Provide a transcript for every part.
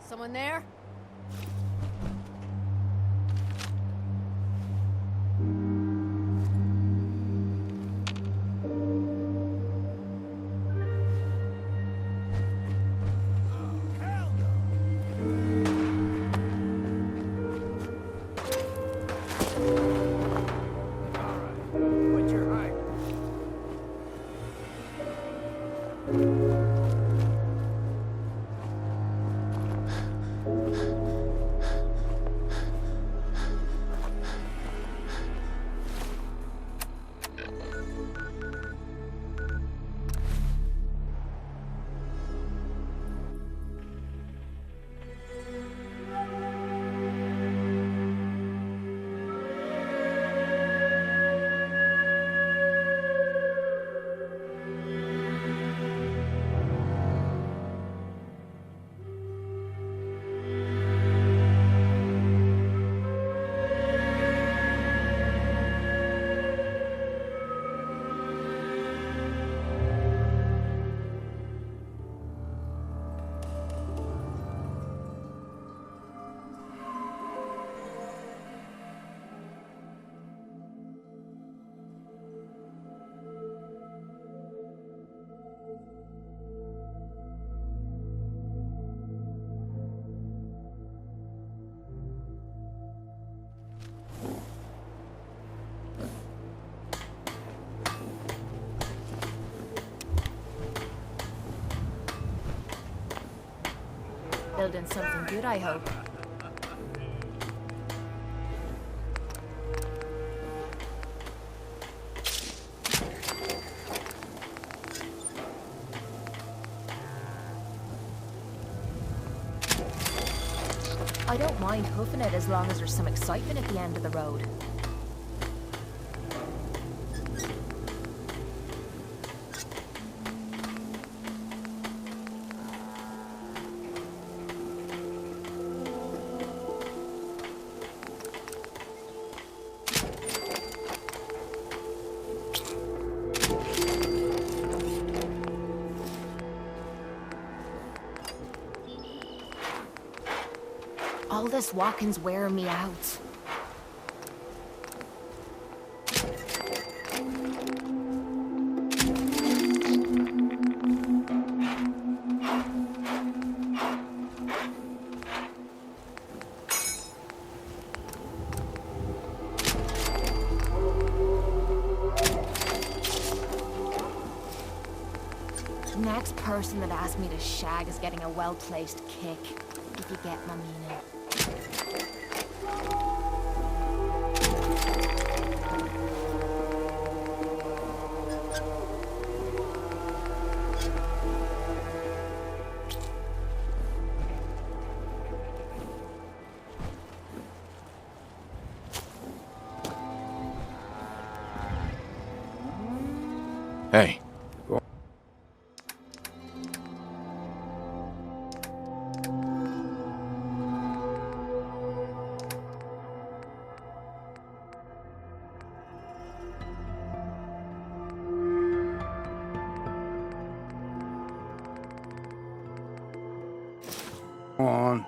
Someone there? Building something good, I hope. I don't mind hoofing it as long as there's some excitement at the end of the road. All this walking's wearing me out. Next person that asks me to shag is getting a well-placed kick, if you get my meaning. Hey. On.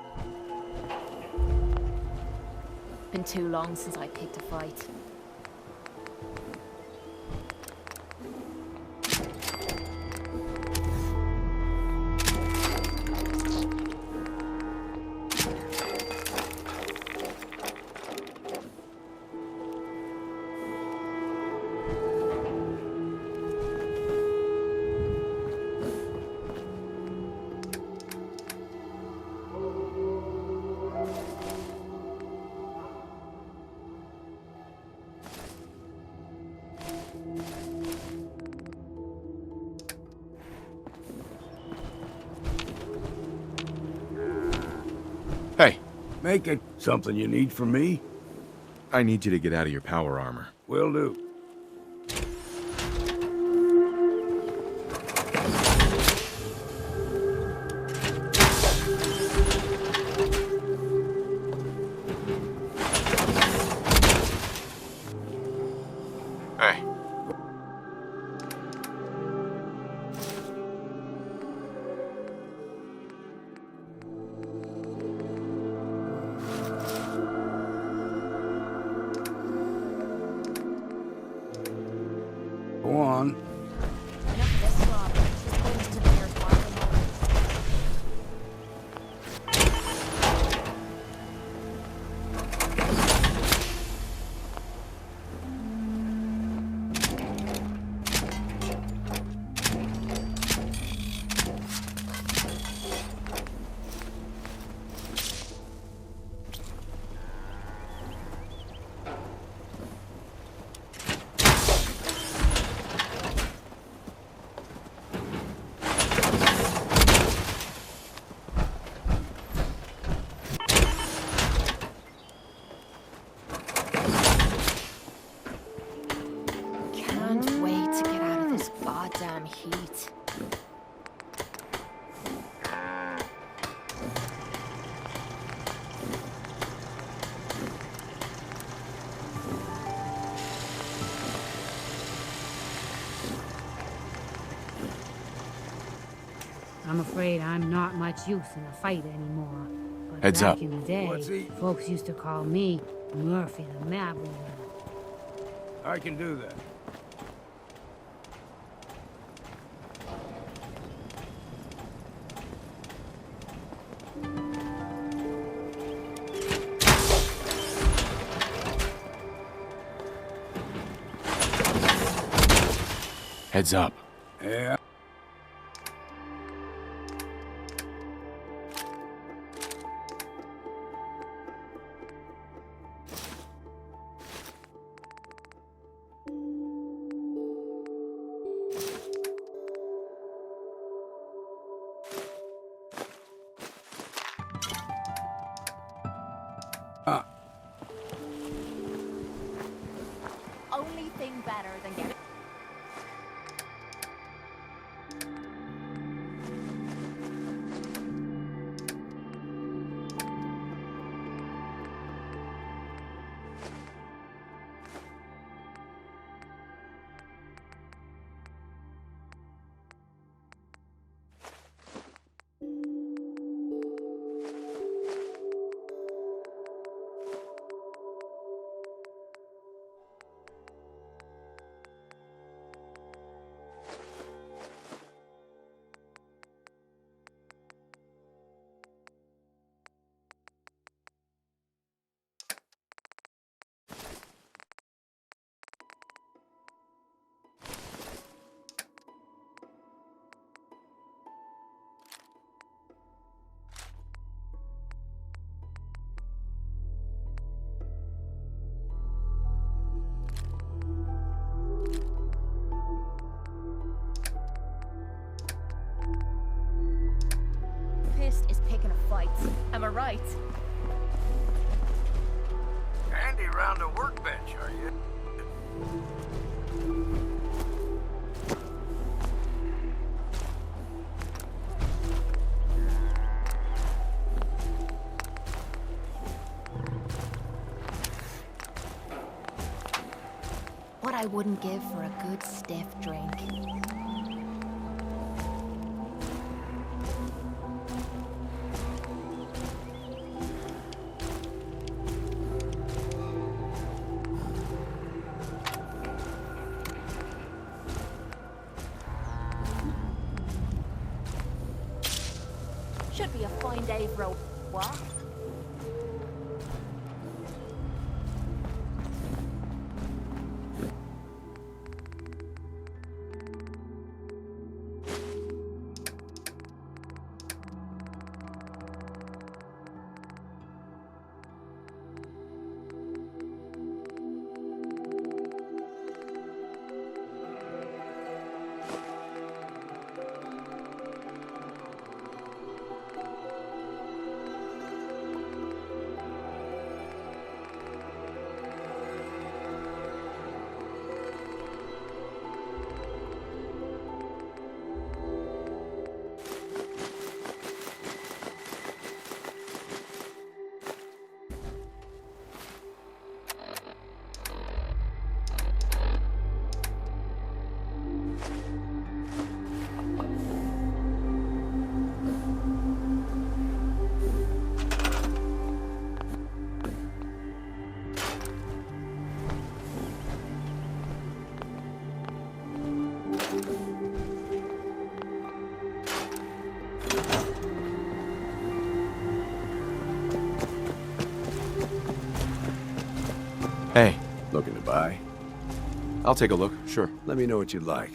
Been too long since I picked a fight. Hey. Make it something you need from me? I need you to get out of your power armor. Will do. Hey. I'm afraid I'm not much use in a fight anymore. But Heads back up. in the day, What's he- folks used to call me Murphy the Map Ruler. I can do that. Heads up. Yeah. Only thing better than getting... Pissed is picking a fight. Am I right? Handy around a workbench, are you? What I wouldn't give for a good stiff drink. Should be a fine day for a walk. Hey, Looking to buy? I'll take a look, sure. Let me know what you'd like.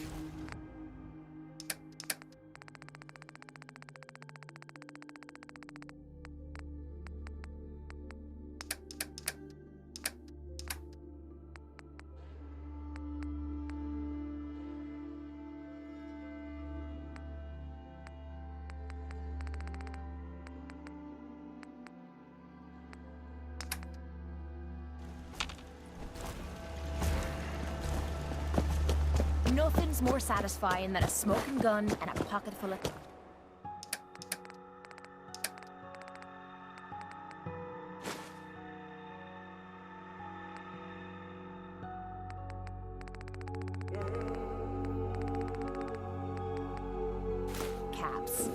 Nothing's more satisfying than a smoking gun and a pocket full of... caps.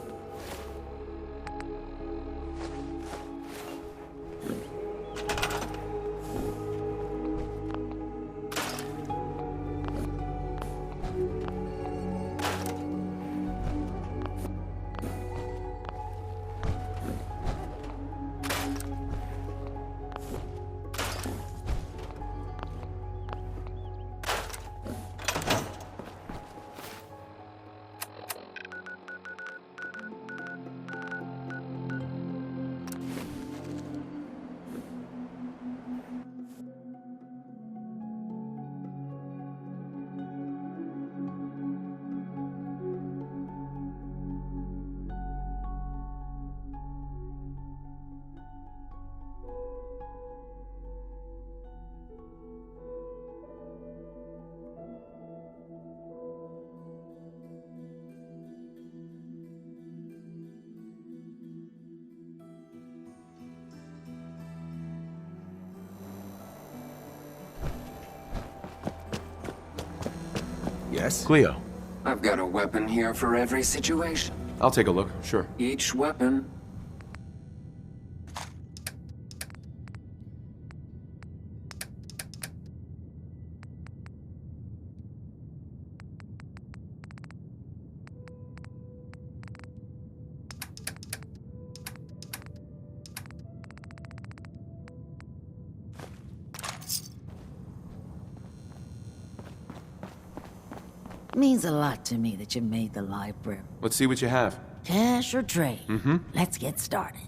Yes? Cleo. I've got a weapon here for every situation. I'll take a look, sure. Each weapon. Means a lot to me that you made the library. Let's see what you have. Cash or trade? Let's get started.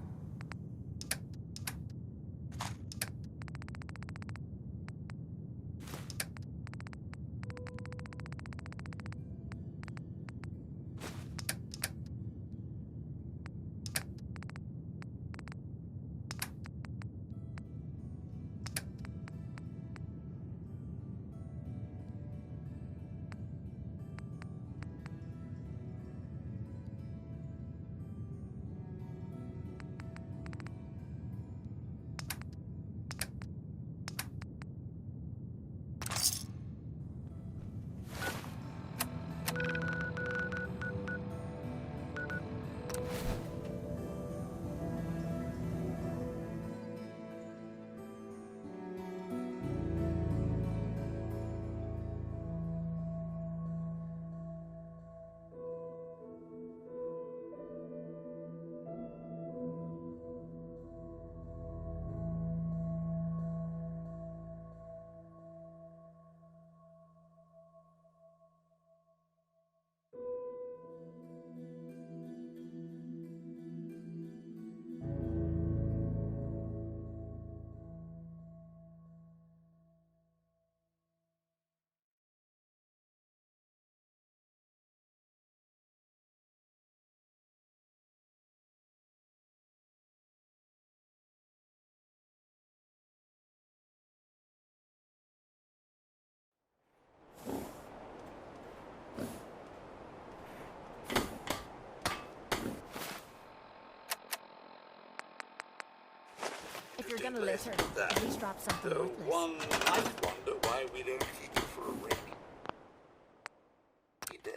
If you're gonna litter, at least drop something worthless. One might wonder why we don't keep you for a rainy day.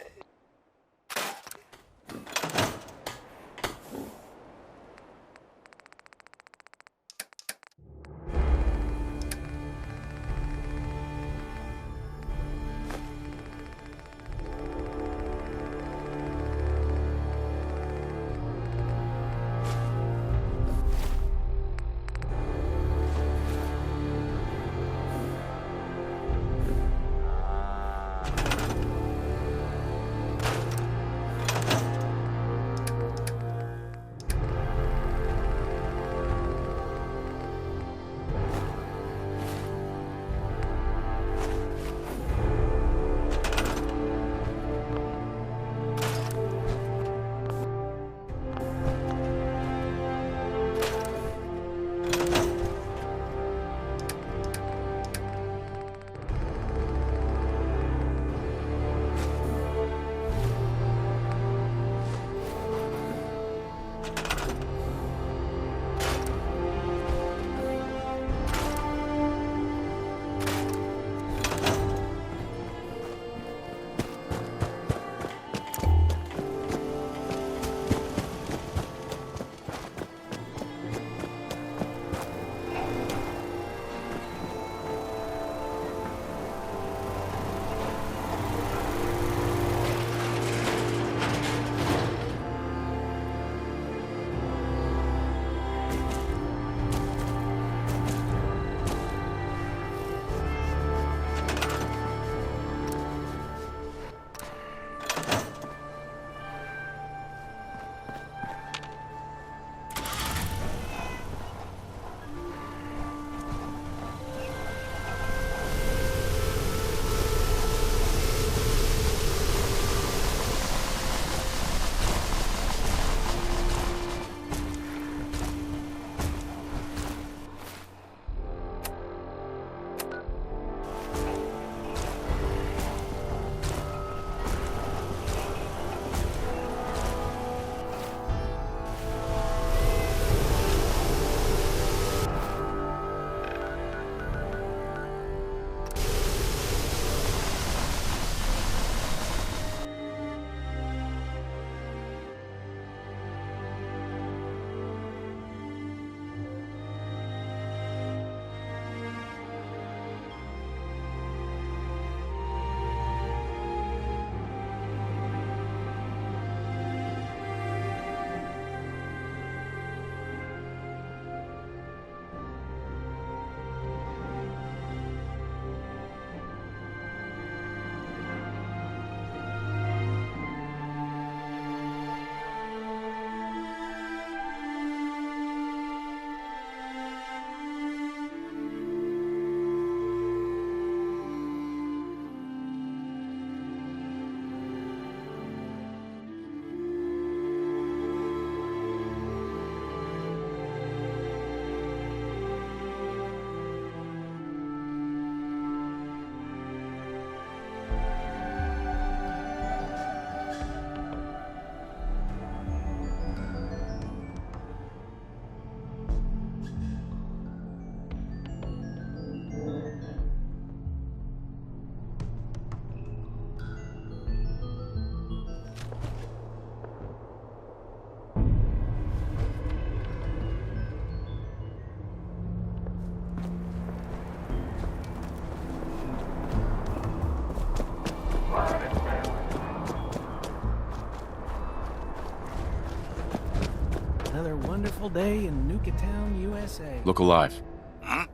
beautiful day in Nuka Town, USA. Look alive. Huh?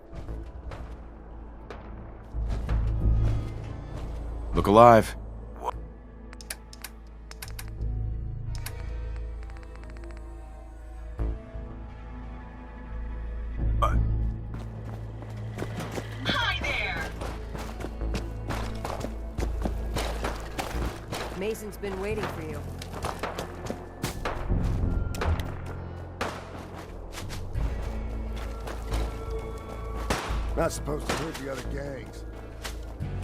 Look alive. What? What? Hi there! Mason's been waiting for you. Not supposed to hurt the other gangs.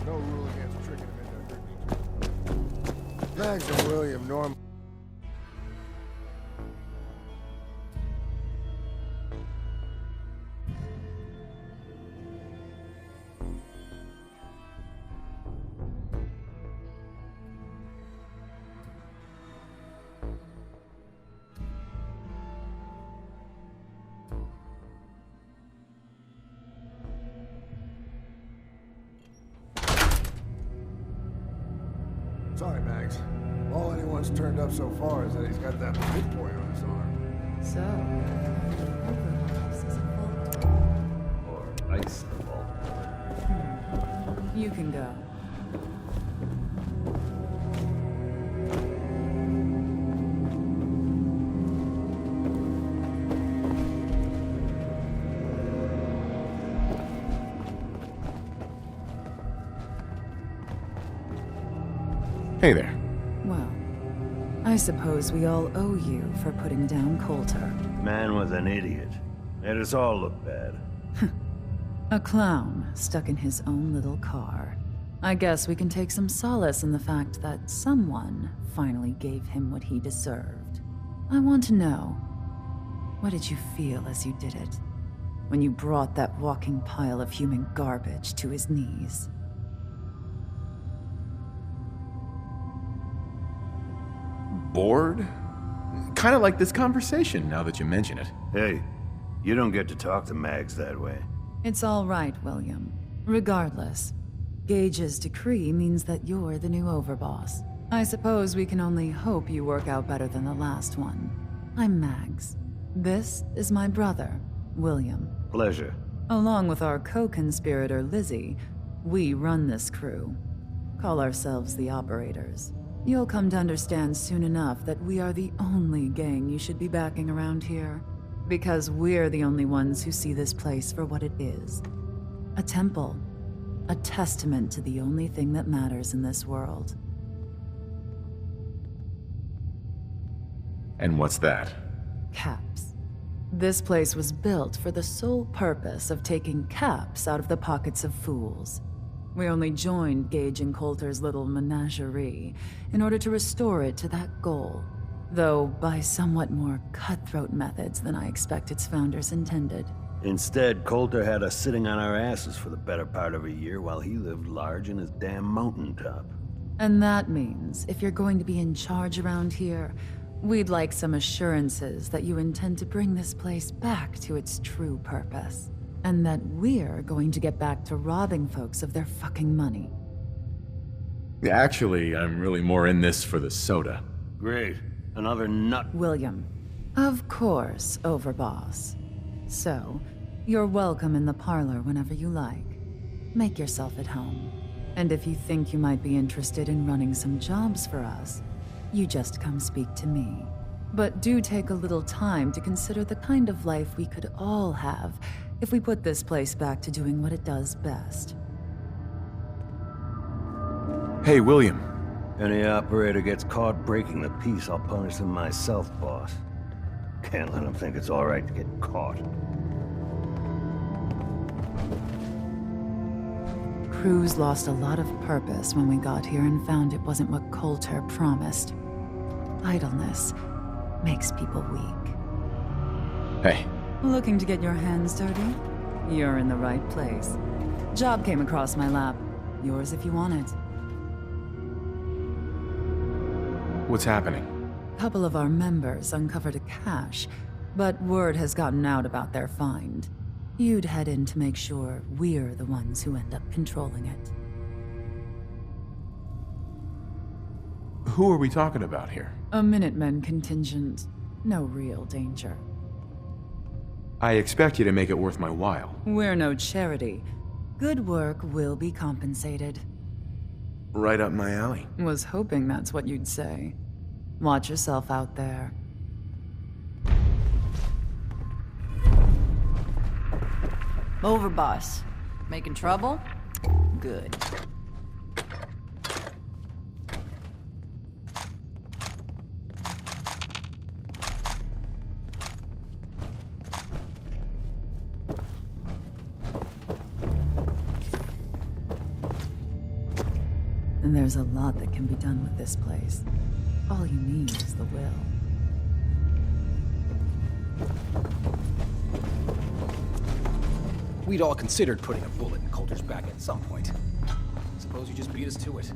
No rule against tricking them into Mags and William Norm. Sorry, Mags. All anyone's turned up so far is that he's got that big boy on his arm. So, Or ice the ball. You can go. Hey there. Well, I suppose we all owe you for putting down Coulter. Man was an idiot. Made us all look bad. A clown stuck in his own little car. I guess we can take some solace in the fact that someone finally gave him what he deserved. I want to know, what did you feel as you did it? When you brought that walking pile of human garbage to his knees? Bored? Kind of like this conversation, now that you mention it. Hey, you don't get to talk to Mags that way. It's all right, William. Regardless, Gage's decree means that you're the new overboss. I suppose we can only hope you work out better than the last one. I'm Mags. This is my brother, William. Pleasure. Along with our co-conspirator, Lizzie, we run this crew. Call ourselves the Operators. You'll come to understand soon enough that we are the only gang you should be backing around here. Because we're the only ones who see this place for what it is. A temple. A testament to the only thing that matters in this world. And what's that? Caps. This place was built for the sole purpose of taking caps out of the pockets of fools. We only joined Gage and Coulter's little menagerie in order to restore it to that goal, though by somewhat more cutthroat methods than I expect its founders intended. Instead, Coulter had us sitting on our asses for the better part of a year while he lived large in his damn mountaintop. And that means, if you're going to be in charge around here, we'd like some assurances that you intend to bring this place back to its true purpose. And that we're going to get back to robbing folks of their fucking money. Actually, I'm really more in this for the soda. Great. Another nut. William. Of course, Overboss. So, you're welcome in the parlor whenever you like. Make yourself at home. And if you think you might be interested in running some jobs for us, you just come speak to me. But do take a little time to consider the kind of life we could all have if we put this place back to doing what it does best. Hey, William. Any operator gets caught breaking the peace, I'll punish them myself, boss. Can't let them think it's all right to get caught. Cruz lost a lot of purpose when we got here and found it wasn't what Coulter promised. Idleness makes people weak. Hey. Looking to get your hands dirty? You're in the right place. Job came across my lap. Yours if you want it. What's happening? A couple of our members uncovered a cache, but word has gotten out about their find. You'd head in to make sure we're the ones who end up controlling it. Who are we talking about here? A Minutemen contingent. No real danger. I expect you to make it worth my while. We're no charity. Good work will be compensated. Right up my alley. Was hoping that's what you'd say. Watch yourself out there. Over, boss. Making trouble? Good. And there's a lot that can be done with this place. All you need is the will. We'd all considered putting a bullet in Coulter's back at some point. Suppose you just beat us to it.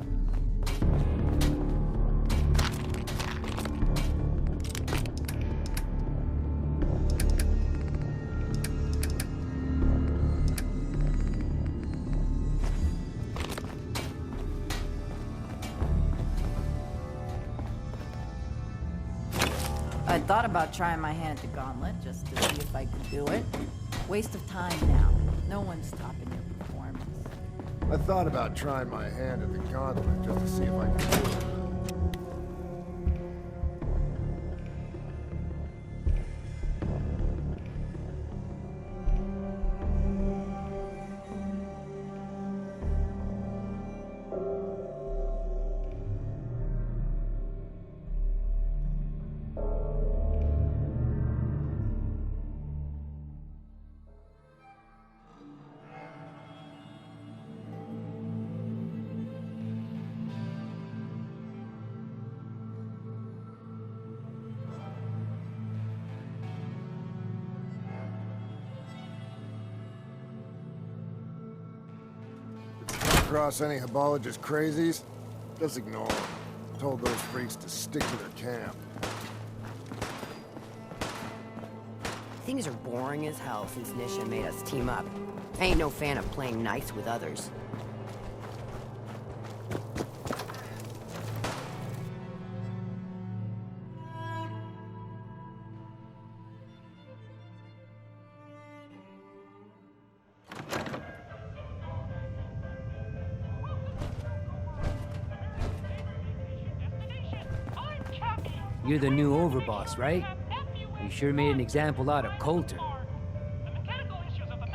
I thought about trying my hand at the gauntlet just to see if I could do it. Waste of time now. No one's topping your performance. I thought about trying my hand at the gauntlet just to see if I could do it. Across any Hibologist crazies? Just ignore them. Told those freaks to stick to their camp. Things are boring as hell since Nisha made us team up. I ain't no fan of playing nice with others. You're the new overboss, right? You sure made an example out of Coulter.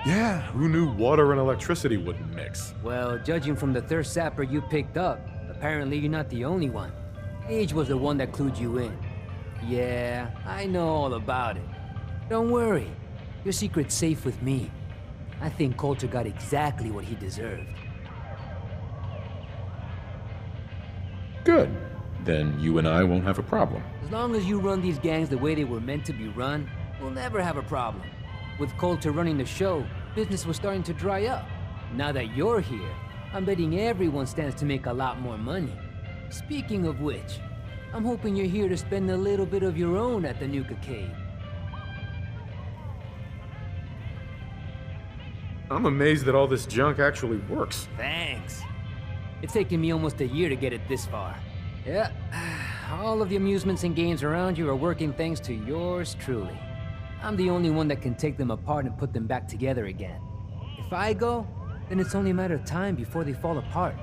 Yeah, who knew water and electricity wouldn't mix? Well, judging from the thirst sapper you picked up, apparently you're not the only one. Age was the one that clued you in. Yeah, I know all about it. Don't worry, your secret's safe with me. I think Coulter got exactly what he deserved. Good. Then you and I won't have a problem. As long as you run these gangs the way they were meant to be run, we'll never have a problem. With Coulter running the show, business was starting to dry up. Now that you're here, I'm betting everyone stands to make a lot more money. Speaking of which, I'm hoping you're here to spend a little bit of your own at the Nuka Cave. I'm amazed that all this junk actually works. Thanks. It's taken me almost a year to get it this far. Yeah, all of the amusements and games around you are working thanks to yours truly. I'm the only one that can take them apart and put them back together again. If I go, then it's only a matter of time before they fall apart.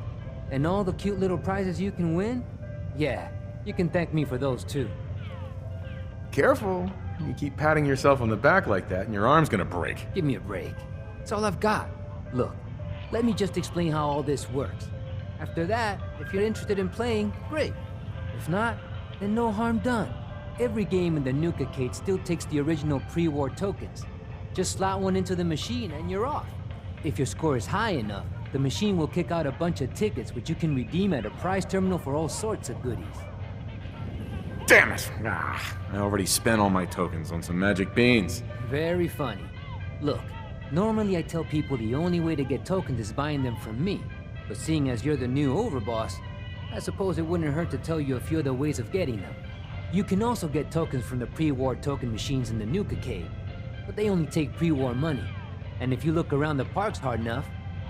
And all the cute little prizes you can win? Yeah, you can thank me for those too. Careful. You keep patting yourself on the back like that and your arm's gonna break. Give me a break. It's all I've got. Look, let me just explain how all this works. After that, if you're interested in playing, great. If not, then no harm done. Every game in the Nuka-Cade still takes the original pre-war tokens. Just slot one into the machine and you're off. If your score is high enough, the machine will kick out a bunch of tickets which you can redeem at a prize terminal for all sorts of goodies. Damn it! I already spent all my tokens on some magic beans. Very funny. Look, normally I tell people the only way to get tokens is buying them from me. But seeing as you're the new overboss, I suppose it wouldn't hurt to tell you a few other ways of getting them. You can also get tokens from the pre-war token machines in the Nuka Cave, but they only take pre-war money. And if you look around the parks hard enough,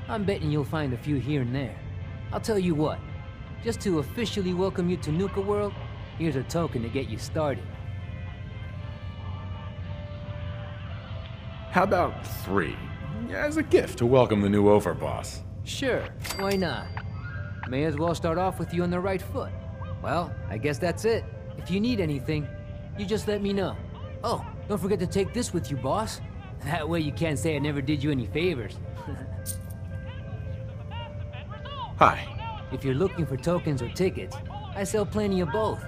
I'm betting you'll find a few here and there. I'll tell you what, just to officially welcome you to Nuka World, here's a token to get you started. How about 3? As a gift to welcome the new overboss. Sure, why not? May as well start off with you on the right foot. Well, I guess that's it. If you need anything, you just let me know. Oh, don't forget to take this with you, boss. That way you can't say I never did you any favors. Hi. If you're looking for tokens or tickets, I sell plenty of both.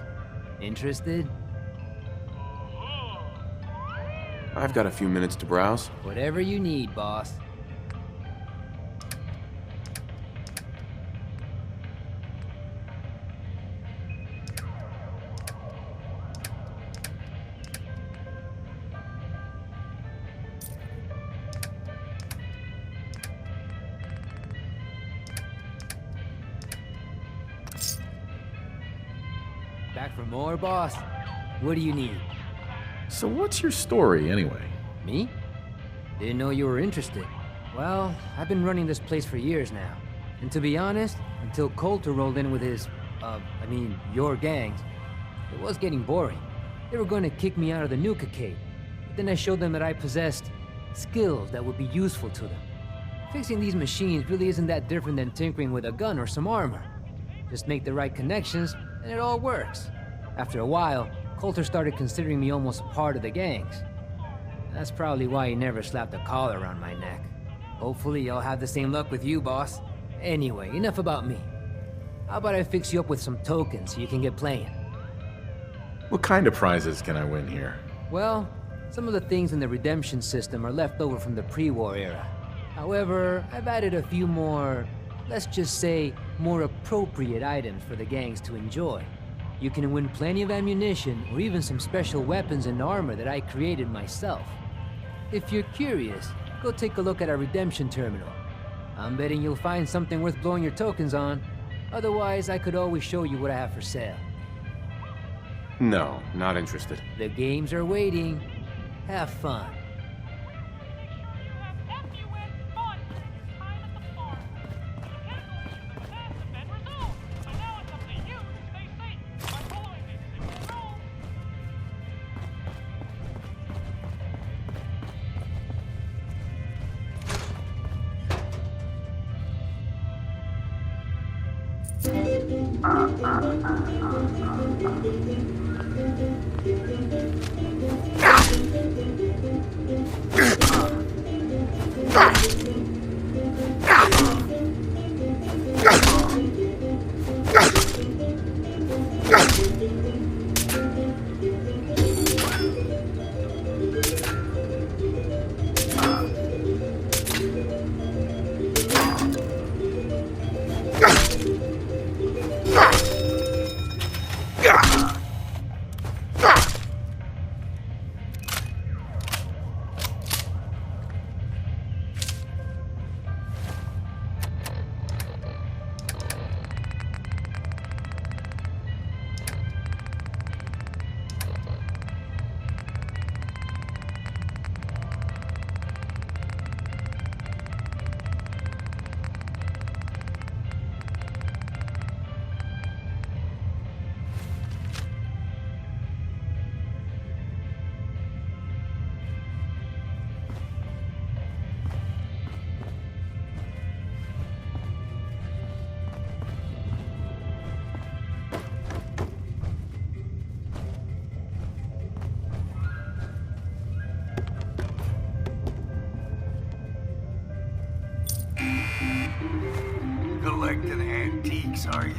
Interested? I've got a few minutes to browse. Whatever you need, boss. Back for more, boss? What do you need? So what's your story, anyway? Me? Didn't know you were interested. Well, I've been running this place for years now. And to be honest, until Coulter rolled in with his, your gangs, it was getting boring. They were going to kick me out of the Nukacade. But then I showed them that I possessed skills that would be useful to them. Fixing these machines really isn't that different than tinkering with a gun or some armor. Just make the right connections, and it all works. After a while, Coulter started considering me almost a part of the gangs. That's probably why he never slapped a collar around my neck. Hopefully I'll have the same luck with you, boss. Anyway, enough about me. How about I fix you up with some tokens so you can get playing? What kind of prizes can I win here? Well, some of the things in the redemption system are left over from the pre-war era. However, I've added a few more, let's just say, more appropriate items for the gangs to enjoy. You can win plenty of ammunition, or even some special weapons and armor that I created myself. If you're curious, go take a look at our redemption terminal. I'm betting you'll find something worth blowing your tokens on. Otherwise, I could always show you what I have for sale. No, not interested. The games are waiting. Have fun. Collecting antiques, are you?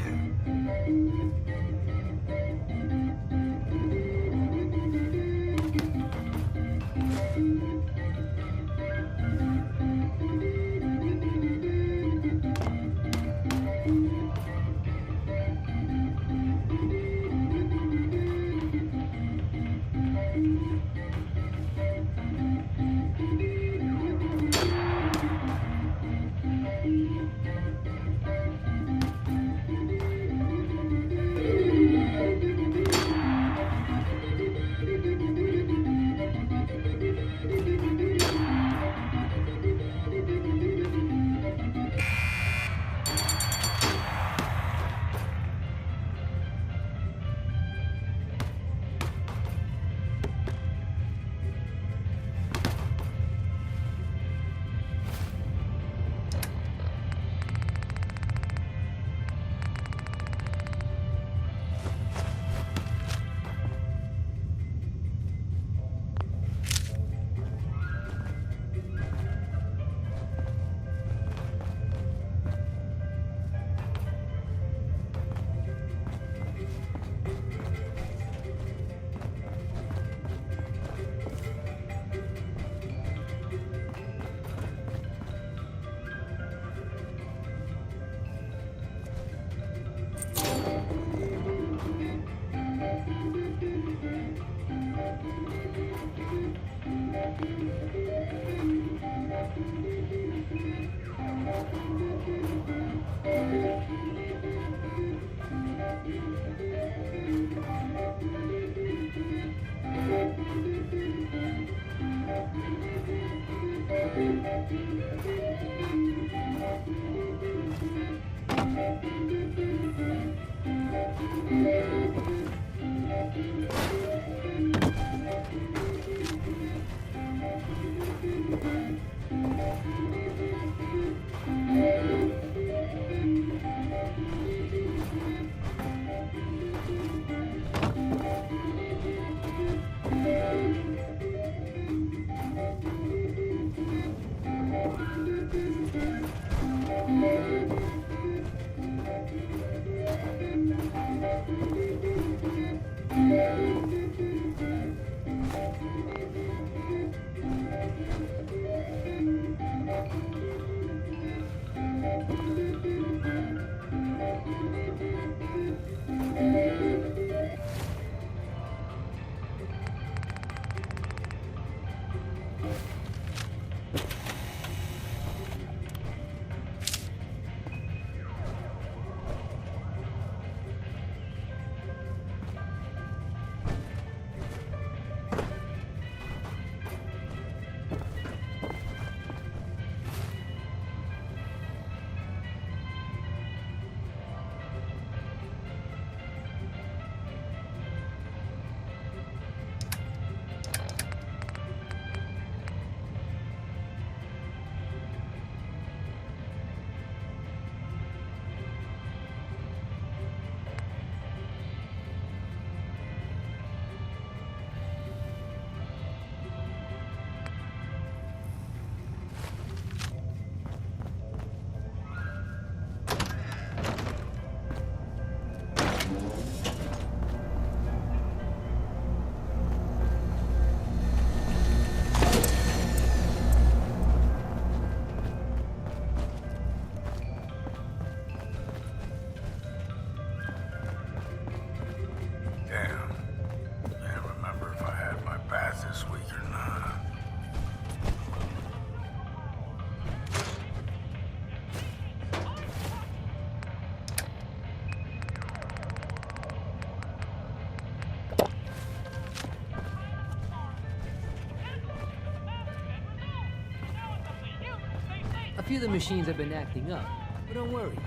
A few of the machines have been acting up, but don't worry,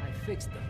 I fixed them.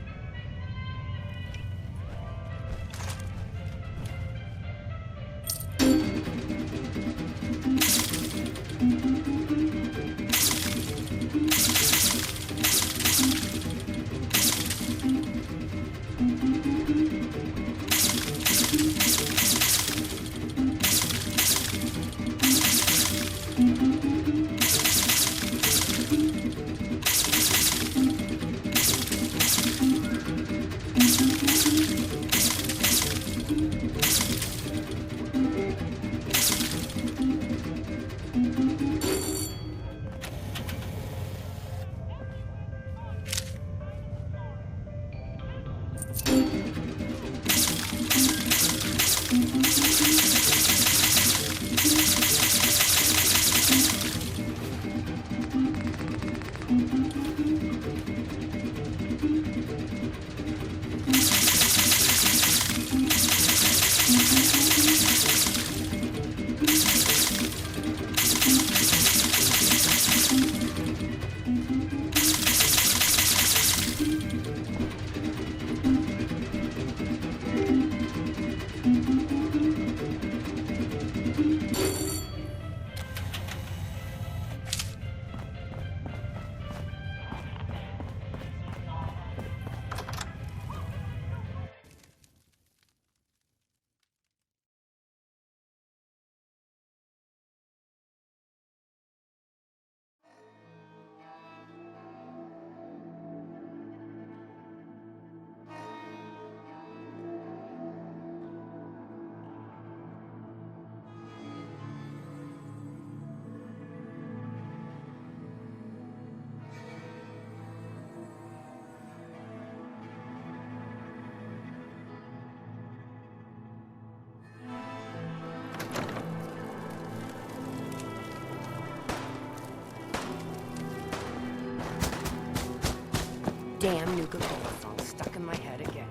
Damn Nuka-Cola song stuck in my head again.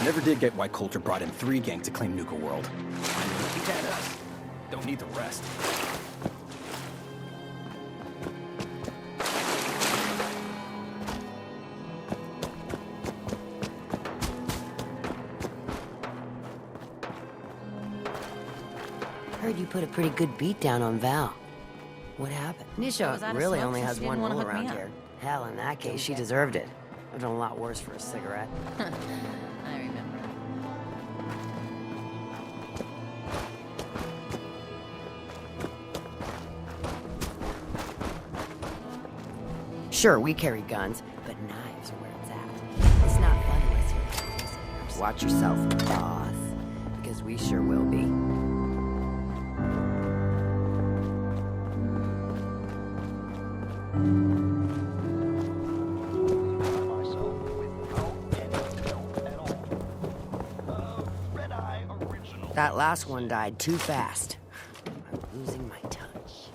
Never did get why Coulter brought in 3 gangs to claim Nuka World. Look at us. Don't You need to rest. Heard you put a pretty good beat down on Val. What happened? Was Nisha that a really smoke only since has she didn't one wanna rule hook me around up? here. Hell, in that case, she deserved it. I've done a lot worse for a cigarette. I remember. Sure, we carry guns, but knives are where it's at. It's not fun unless you're crazy. Watch yourself, boss. Because we sure will be. That last one died too fast. I'm losing my touch.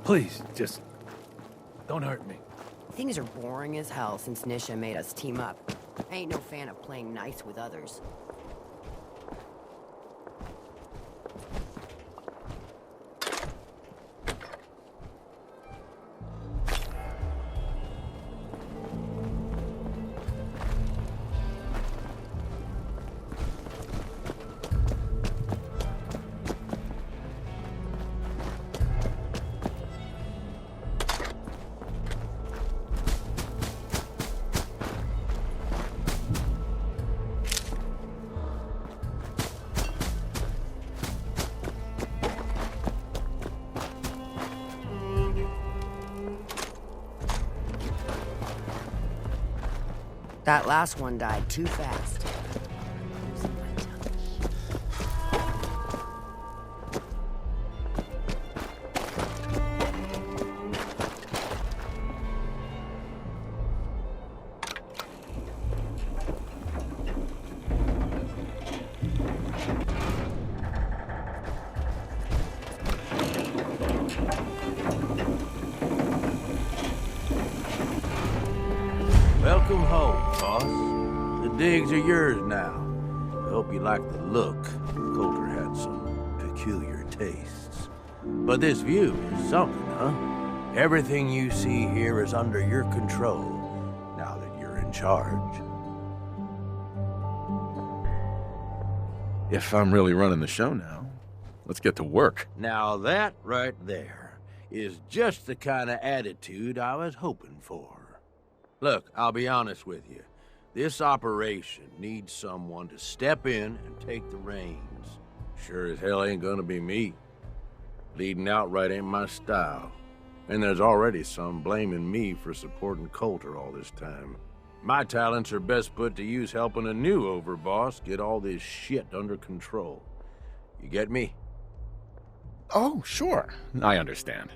Please, just don't hurt me. Things are boring as hell since Nisha made us team up. I ain't no fan of playing nice with others. That last one died too fast. I'm losing my touch. Welcome home, boss. The digs are yours now. I hope you like the look. Coulter had some peculiar tastes. But this view is something, huh? Everything you see here is under your control, now that you're in charge. If I'm really running the show now, let's get to work. Now that right there is just the kind of attitude I was hoping for. Look, I'll be honest with you. This operation needs someone to step in and take the reins. Sure as hell ain't gonna be me. Leading outright ain't my style. And there's already some blaming me for supporting Coulter all this time. My talents are best put to use helping a new overboss get all this shit under control. You get me? Oh, sure. I understand.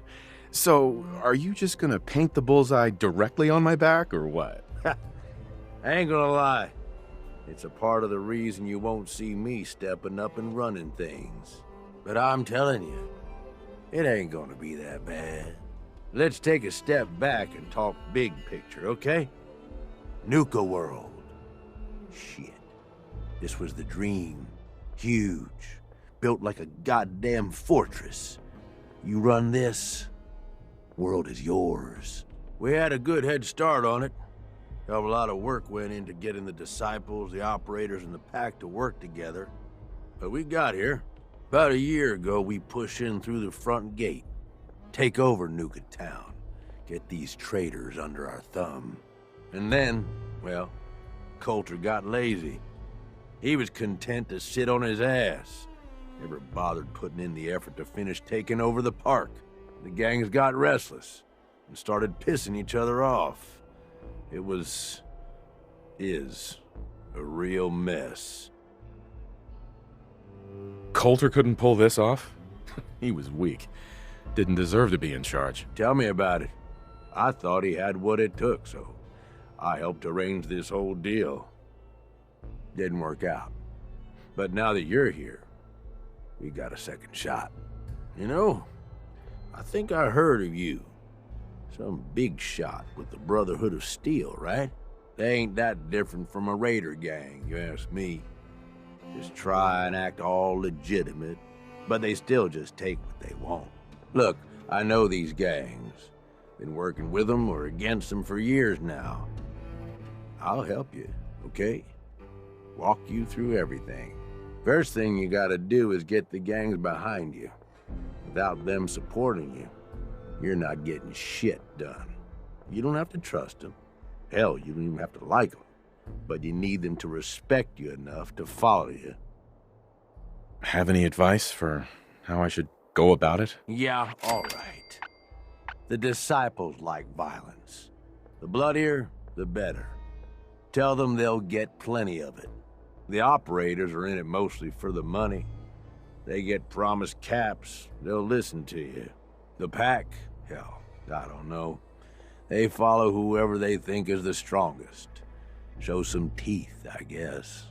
So, are you just gonna paint the bullseye directly on my back, or what? I ain't gonna lie. It's a part of the reason you won't see me stepping up and running things. But I'm telling you, it ain't gonna be that bad. Let's take a step back and talk big picture, okay? Nuka World. Shit. This was the dream. Huge. Built like a goddamn fortress. You run this, world is yours. We had a good head start on it. Hell of a lot of work went into getting the disciples, the operators, and the pack to work together. But we got here. About a year ago, we pushed in through the front gate. Take over Nuka Town. Get these traitors under our thumb. And then, well, Coulter got lazy. He was content to sit on his ass. Never bothered putting in the effort to finish taking over the park. The gangs got restless and started pissing each other off. It is a real mess. Coulter couldn't pull this off? He was weak. Didn't deserve to be in charge. Tell me about it. I thought he had what it took, so I helped arrange this whole deal. Didn't work out. But now that you're here, we got a second shot. You know, I think I heard of you. Some big shot with the Brotherhood of Steel, right? They ain't that different from a raider gang, you ask me. Just try and act all legitimate, but they still just take what they want. Look, I know these gangs. Been working with them or against them for years now. I'll help you, okay? Walk you through everything. First thing you gotta do is get the gangs behind you. Without them supporting you, you're not getting shit done. You don't have to trust them. Hell, you don't even have to like them. But you need them to respect you enough to follow you. Have any advice for how I should go about it? Yeah, all right. The disciples like violence. The bloodier, the better. Tell them they'll get plenty of it. The operators are in it mostly for the money. They get promised caps, they'll listen to you. The pack, hell, I don't know. They follow whoever they think is the strongest. Show some teeth, I guess.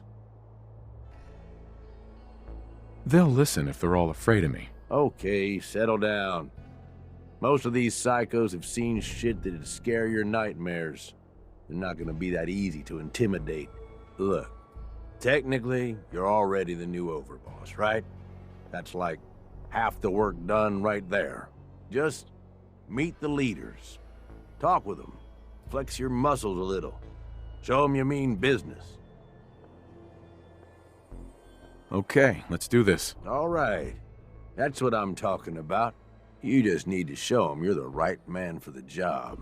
They'll listen if they're all afraid of me. Okay, settle down. Most of these psychos have seen shit that'd scare your nightmares. They're not gonna be that easy to intimidate. Look, technically, you're already the new overboss, right? That's like half the work done right there. Just meet the leaders. Talk with them. Flex your muscles a little. Show them you mean business. Okay, let's do this. All right. That's what I'm talking about. You just need to show them you're the right man for the job.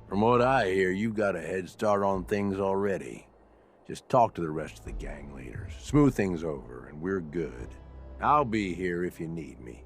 From what I hear, you've got a head start on things already. Just talk to the rest of the gang leaders. Smooth things over, and we're good. I'll be here if you need me.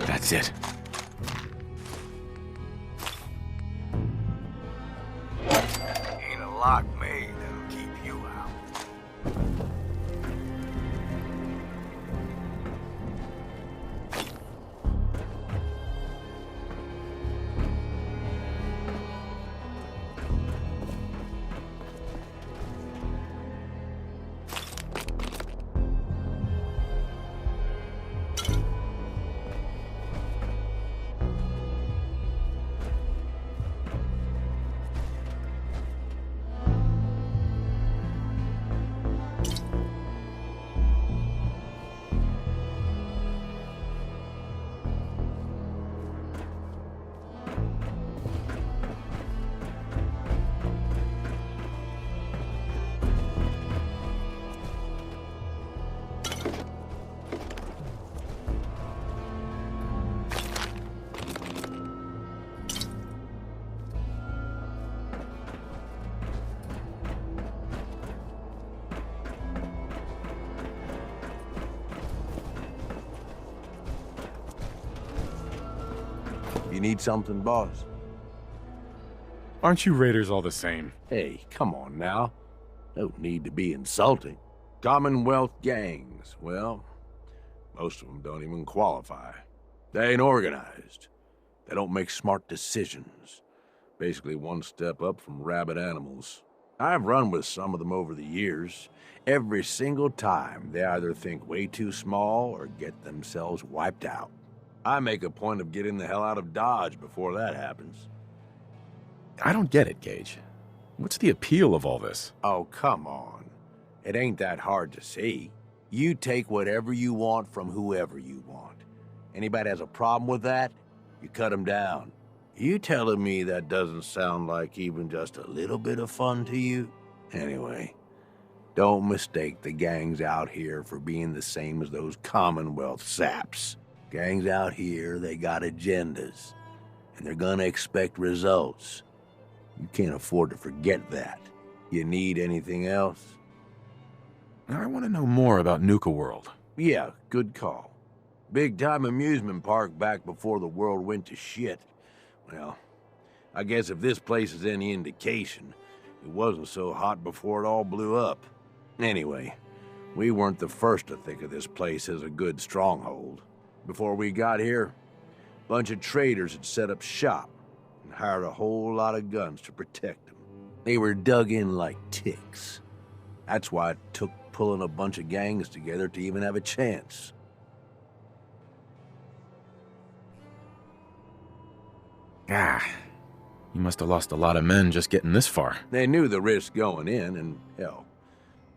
That's it. Ain't a lock made that'll keep you out. You need something, boss? Aren't you raiders all the same? Hey, come on now. No need to be insulting. Commonwealth gangs, well, most of them don't even qualify. They ain't organized. They don't make smart decisions. Basically one step up from rabid animals. I've run with some of them over the years. Every single time, they either think way too small or get themselves wiped out. I make a point of getting the hell out of Dodge before that happens. I don't get it, Gage. What's the appeal of all this? Oh, come on. It ain't that hard to see. You take whatever you want from whoever you want. Anybody has a problem with that, you cut them down. You telling me that doesn't sound like even just a little bit of fun to you? Anyway, don't mistake the gangs out here for being the same as those Commonwealth saps. Gangs out here, they got agendas. and they're gonna expect results. You can't afford to forget that. You need anything else? I want to know more about Nuka World. Yeah, good call. Big-time amusement park back before the world went to shit. Well, I guess if this place is any indication, it wasn't so hot before it all blew up. Anyway, we weren't the first to think of this place as a good stronghold. Before we got here, a bunch of traders had set up shop and hired a whole lot of guns to protect them. They were dug in like ticks. That's why it took pulling a bunch of gangs together to even have a chance. Ah, you must have lost a lot of men just getting this far. They knew the risk going in, and hell,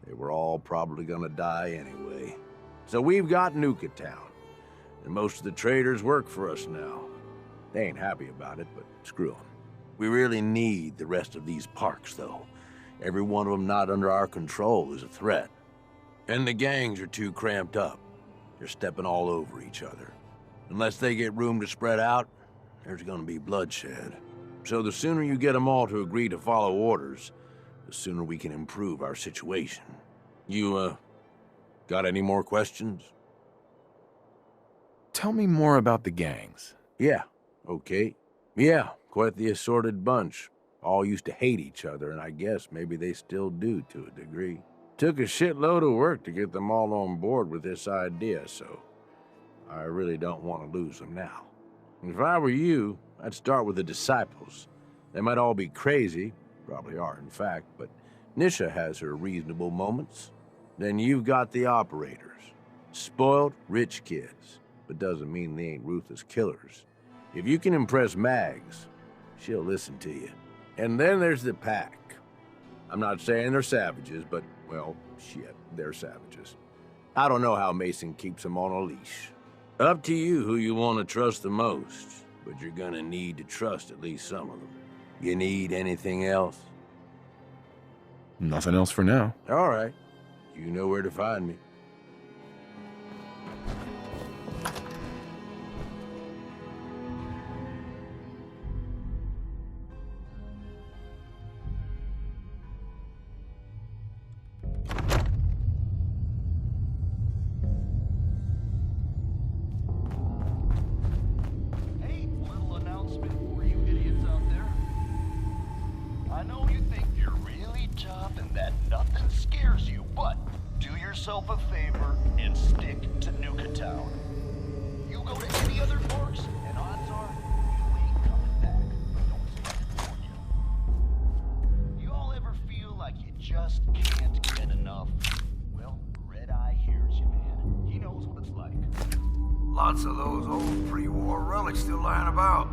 they were all probably gonna die anyway. So we've got Nuka Town, and most of the traders work for us now. They ain't happy about it, but screw them. We really need the rest of these parks, though. Every one of them not under our control is a threat. And the gangs are too cramped up. They're stepping all over each other. Unless they get room to spread out, there's gonna be bloodshed. So the sooner you get them all to agree to follow orders, the sooner we can improve our situation. You, got any more questions? Tell me more about the gangs. Yeah, okay. Yeah, quite the assorted bunch. All used to hate each other, and I guess maybe they still do to a degree. Took a shitload of work to get them all on board with this idea, so I really don't want to lose them now. If I were you, I'd start with the disciples. They might all be crazy, probably are in fact, but Nisha has her reasonable moments. Then you've got the operators. Spoiled, rich kids, but doesn't mean they ain't ruthless killers. If you can impress Mags, she'll listen to you. And then there's the pack. I'm not saying they're savages, but, well, shit, they're savages. I don't know how Mason keeps them on a leash. Up to you who you want to trust the most, but you're gonna need to trust at least some of them. You need anything else? Nothing else for now. All right. You know where to find me. yourself a favor and stick to Nuka Town. You go to any other parks, and odds are you ain't coming back. Don't expect it for you. You all ever feel like you just can't get enough? Well, Red Eye hears you, man. He knows what it's like. Lots of those old pre-war relics still lying about.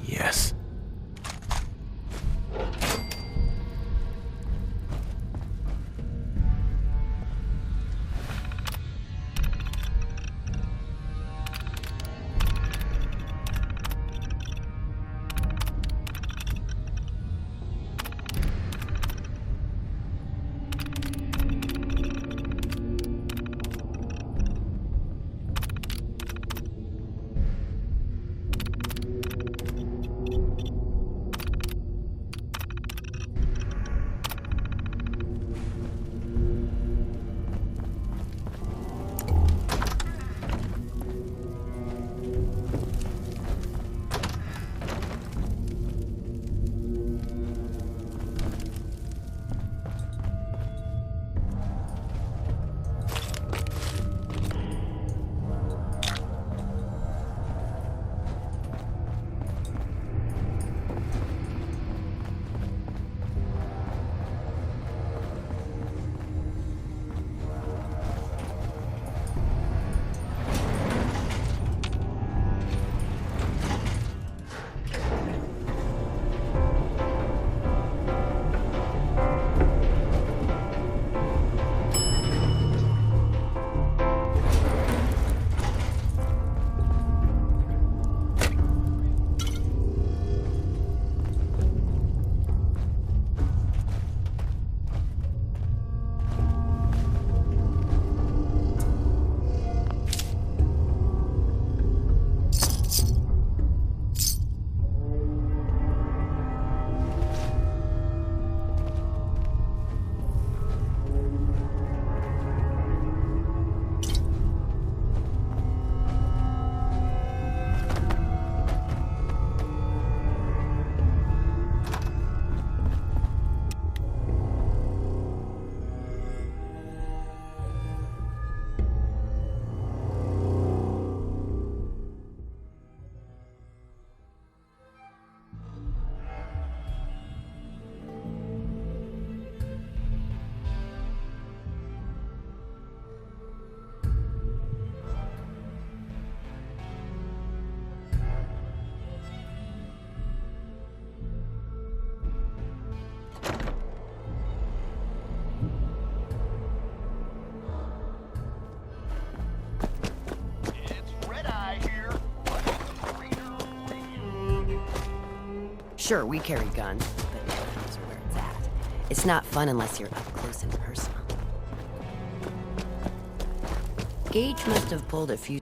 Yes. Sure, we carry guns, but no one knows where it's at. It's not fun unless you're up close and personal. Gage must have pulled a few...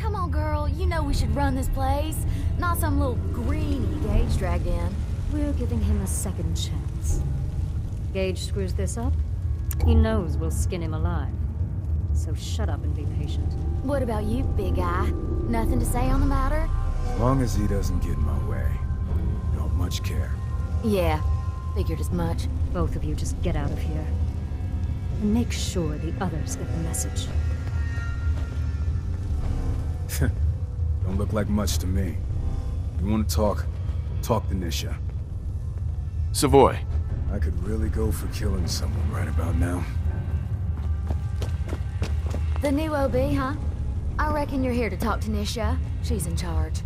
Come on, girl. You know we should run this place. Not some little greenie Gage dragged in. We're giving him a second chance. Gage screws this up, he knows we'll skin him alive. So shut up and be patient. What about you, big guy? Nothing to say on the matter? As long as he doesn't get in my way. Don't much care. Yeah, figured as much. Both of you just get out of here. And make sure the others get the message. Don't look like much to me. You want to talk? Talk to Nisha. Savoy. I could really go for killing someone right about now. The new OB, huh? I reckon you're here to talk to Nisha. She's in charge.